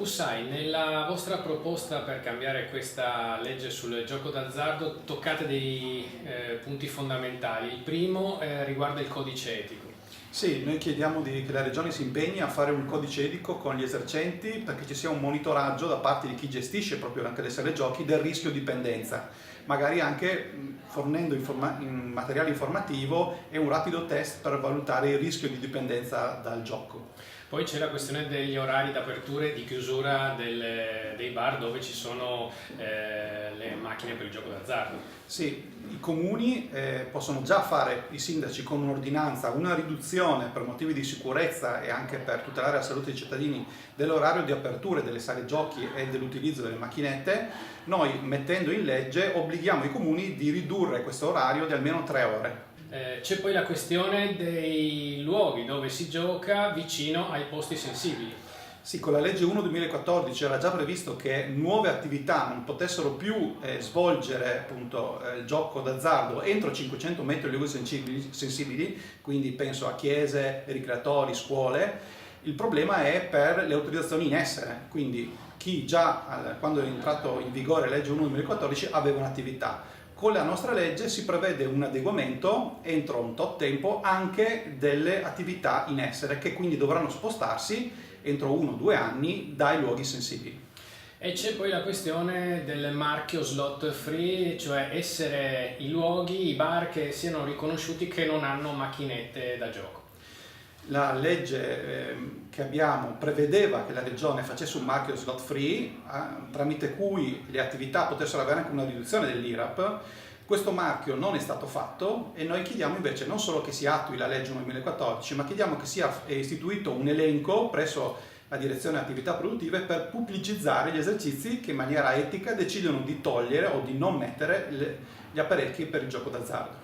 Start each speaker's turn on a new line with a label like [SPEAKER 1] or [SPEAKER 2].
[SPEAKER 1] Sai, nella vostra proposta per cambiare questa legge sul gioco d'azzardo toccate dei punti fondamentali. Il primo riguarda il codice etico.
[SPEAKER 2] Sì, noi chiediamo che la Regione si impegni a fare un codice etico con gli esercenti perché ci sia un monitoraggio da parte di chi gestisce proprio anche le sale giochi del rischio dipendenza, magari anche fornendo materiale informativo e un rapido test per valutare il rischio di dipendenza dal gioco.
[SPEAKER 1] Poi c'è la questione degli orari d'apertura e di chiusura dei bar dove ci sono le macchine per il gioco d'azzardo.
[SPEAKER 2] Sì, i comuni possono già fare, i sindaci con un'ordinanza, una riduzione per motivi di sicurezza e anche per tutelare la salute dei cittadini dell'orario di apertura delle sale giochi e dell'utilizzo delle macchinette. Noi, mettendo in legge, obblighiamo i comuni di ridurre questo orario di almeno 3 ore.
[SPEAKER 1] C'è poi la questione dei luoghi dove si gioca vicino ai posti sensibili.
[SPEAKER 2] Sì, con la legge 1/2014 era già previsto che nuove attività non potessero più svolgere appunto il gioco d'azzardo entro 500 metri di luoghi sensibili, quindi penso a chiese, ricreatori, scuole. Il problema è per le autorizzazioni in essere, quindi chi già quando è entrato in vigore la legge 1/2014 aveva un'attività. Con la nostra legge si prevede un adeguamento entro un tot tempo anche delle attività in essere che quindi dovranno spostarsi entro 1 o 2 anni dai luoghi sensibili.
[SPEAKER 1] E c'è poi la questione del marchio slot free, cioè essere i luoghi, i bar che siano riconosciuti che non hanno macchinette da gioco.
[SPEAKER 2] La legge che abbiamo prevedeva che la Regione facesse un marchio slot free tramite cui le attività potessero avere anche una riduzione dell'IRAP. Questo marchio non è stato fatto e noi chiediamo invece non solo che si attui la legge 2014, ma chiediamo che sia istituito un elenco presso la Direzione Attività Produttive per pubblicizzare gli esercizi che in maniera etica decidono di togliere o di non mettere gli apparecchi per il gioco d'azzardo.